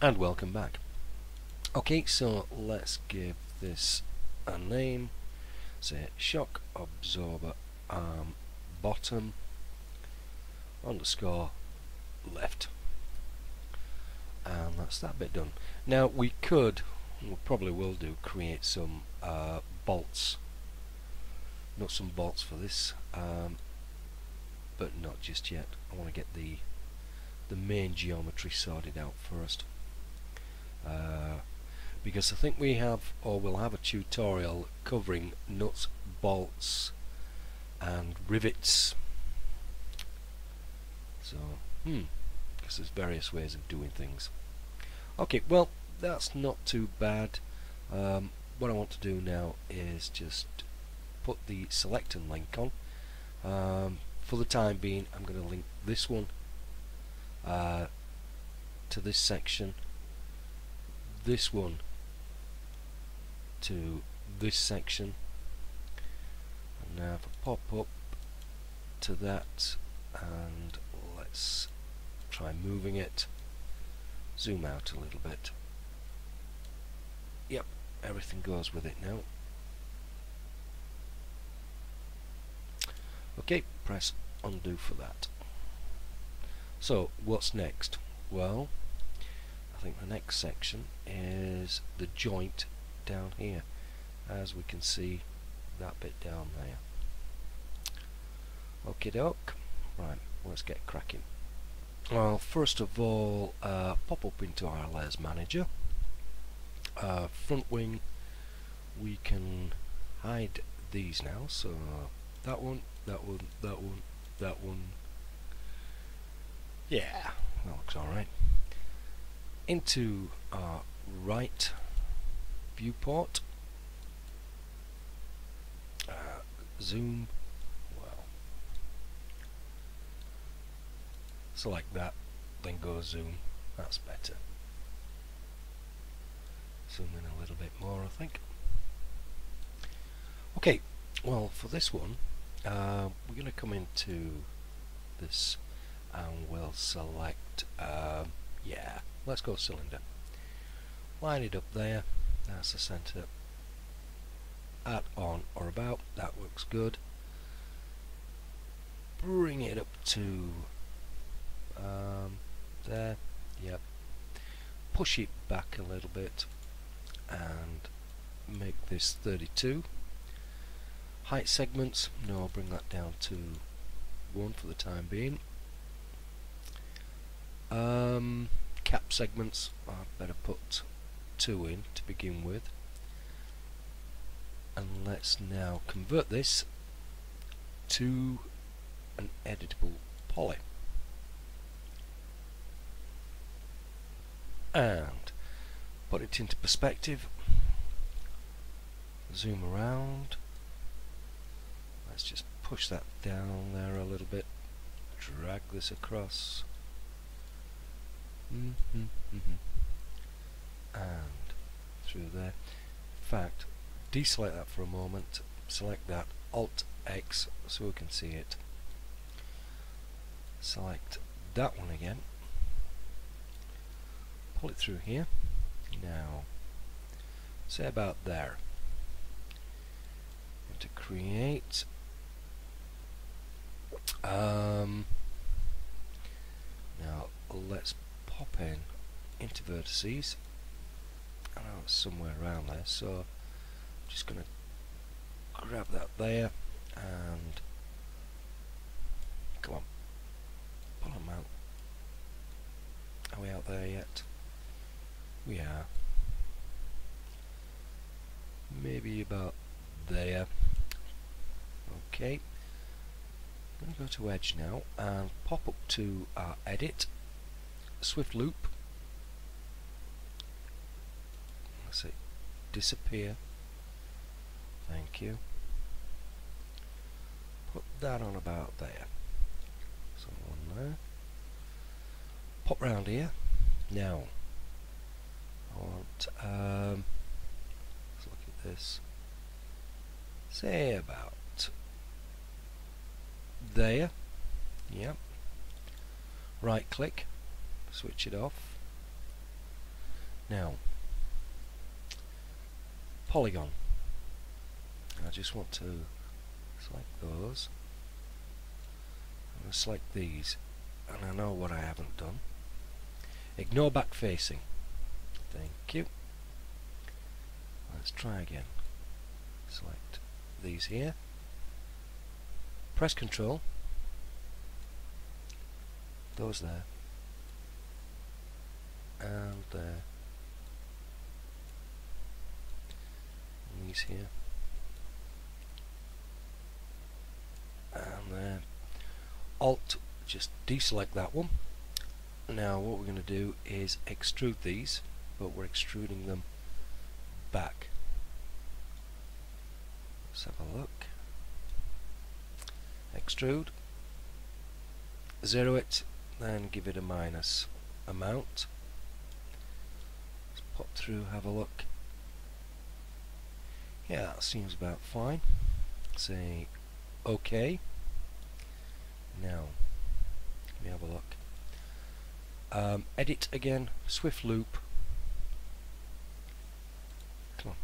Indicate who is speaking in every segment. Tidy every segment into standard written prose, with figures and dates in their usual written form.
Speaker 1: And welcome back. Okay, so let's give this a name. Say shock absorber arm bottom underscore left, and that's that bit done. Now we probably will create some bolts, nuts and bolts for this, but not just yet. I want to get the main geometry sorted out first, because I think we have, or will have, a tutorial covering nuts, bolts and rivets. So because there's various ways of doing things. Okay, well, that's not too bad. What I want to do now is just put the select and link on. For the time being, I'm going to link this one to this section, this one to this section, and now if I pop up to that, and let's try moving it, zoom out a little bit. Yep, everything goes with it now. Okay, press undo for that. So what's next? Well, I think the next section is the joint down here. As we can see, that bit down there. Okie doke. Right, let's get cracking. Well, first of all, pop up into our layers manager. Front wing, we can hide these now, so that one, that one, that one, that one. Yeah, that looks alright. Into our right viewport, zoom, well, select that, then go zoom, that's better. Zoom in a little bit more, I think. Okay, well, for this one, we're going to come into this and we'll select, yeah, let's go cylinder. Line it up there, that's the center. At, on, or about, that looks good. Bring it up to there, yep. Push it back a little bit and make this 32. Height segments, no, bring that down to 1 for the time being. Cap segments, I'd better put 2 in to begin with. And let's now convert this to an editable poly. And put it into perspective. Zoom around. Let's just push that down there a little bit. Drag this across. And through there. In fact, deselect that for a moment. Select that. Alt X so we can see it. Select that one again. Pull it through here. Now, say about there. To create now let's pop in into vertices. I know it's somewhere around there, so I'm just going to grab that there and come on, pull them out. Are we out there yet? We are. Maybe about there. Okay, I'm going to go to Edge now and pop up to our Edit, Swift Loop. Let's say disappear. Thank you. Put that on about there. Someone there. Pop round here. Now, I want. Let's look at this. Say about there. Yep. Right click, switch it off, Now, polygon. I just want to select those. I'm going to select these, and I know what I haven't done. Ignore back facing. Thank you. Let's try again. Select these here. Press Control. Those there. And there. And these here. And there. Alt, just deselect that one. Now what we're going to do is extrude these, but we're extruding them back. Let's have a look. Extrude, zero it, then give it a minus amount. Let's pop through, have a look. Yeah, that seems about fine. Say OK. Now, let me have a look. Edit again, swift loop. Come on,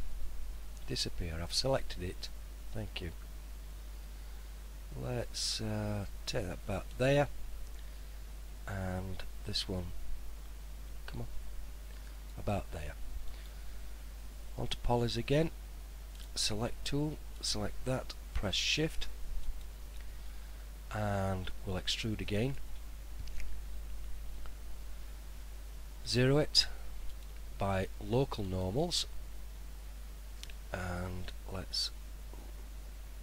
Speaker 1: disappear. I've selected it. Thank you. Let's take that back there, and this one, come on, about there. Onto polys again, select tool, select that, press shift, and we'll extrude again. Zero it by local normals, and let's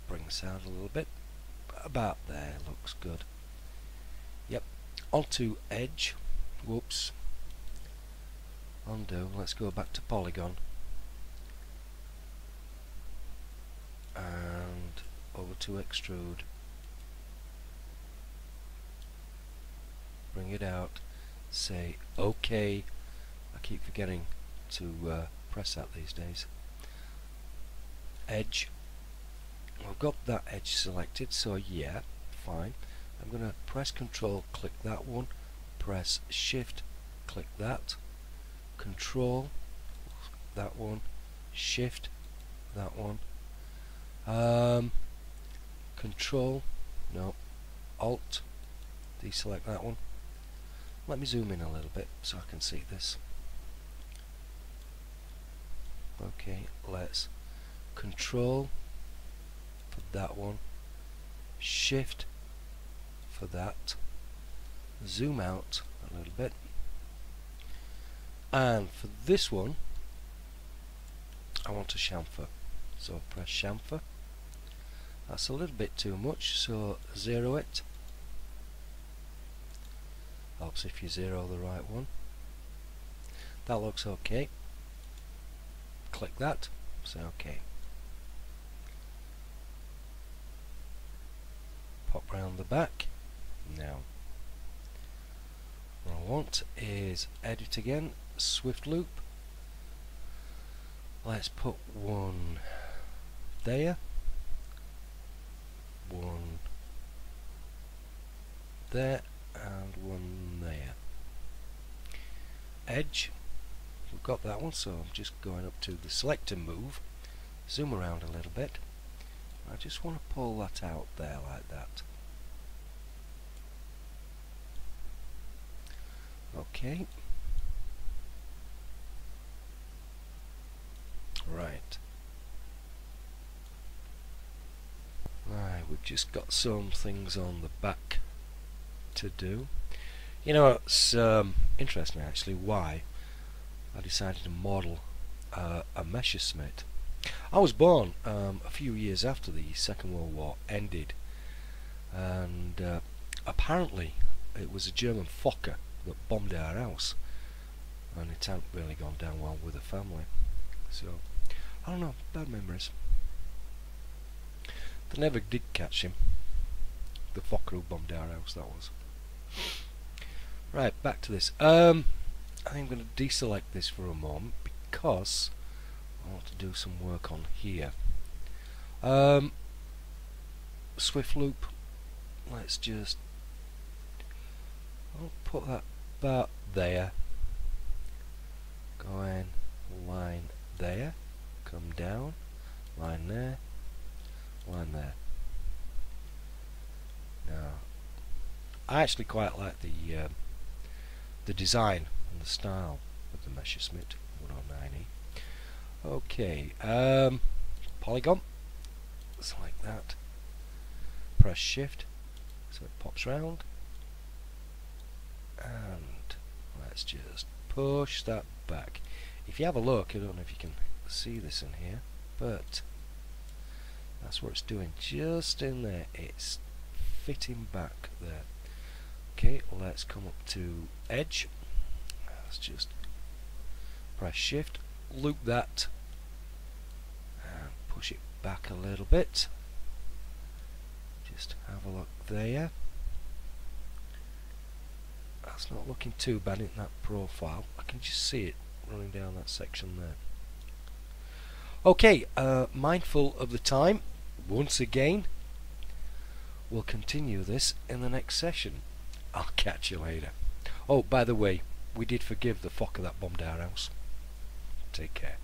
Speaker 1: bring this out a little bit. About there, looks good. Yep, onto edge. Whoops. Undo. Let's go back to polygon. And over to extrude. Bring it out. Say OK. I keep forgetting to press that these days. Edge. I've got that edge selected, so yeah, fine. I'm going to press Control, click that one, press Shift, click that, Control, that one, Shift, that one, Control, no, Alt, deselect that one. Let me zoom in a little bit so I can see this. Okay, let's Control for that one, Shift for that, zoom out a little bit, and for this one I want a chamfer, so press chamfer. That's a little bit too much, so zero it. Helps if you zero the right one. That looks okay. Click that, say OK. Pop round the back. Now, what I want is edit again, swift loop. Let's put one there, one there, and one there. Edge, we've got that one, so I'm just going up to the select and move, zoom around a little bit. I just want to pull that out there like that. Okay. Right. Right, we've just got some things on the back to do. You know, it's interesting actually why I decided to model a Messerschmitt. I was born a few years after the Second World War ended, and apparently it was a German Fokker that bombed our house, and it hadn't really gone down well with the family. So, I don't know, bad memories. They never did catch him. The Fokker who bombed our house, that was. Right, back to this. I think I'm going to deselect this for a moment because I want to do some work on here. Swift loop. Let's just I'll put that about there. Go in, line there, come down, line there, line there. Now, I actually quite like the design and the style of the Messerschmitt 109E. Okay, polygon, just like that. Press shift so it pops round, and let's just push that back. If you have a look, I don't know if you can see this in here, but that's what it's doing, just in there. It's fitting back there. Okay, let's come up to edge. Let's just press shift, loop that, and push it back a little bit. Just have a look there. That's not looking too bad in that profile. I can just see it running down that section there. Okay, mindful of the time, once again, we'll continue this in the next session. I'll catch you later. Oh, by the way, we did forgive the fucker that bombed our house. Take care.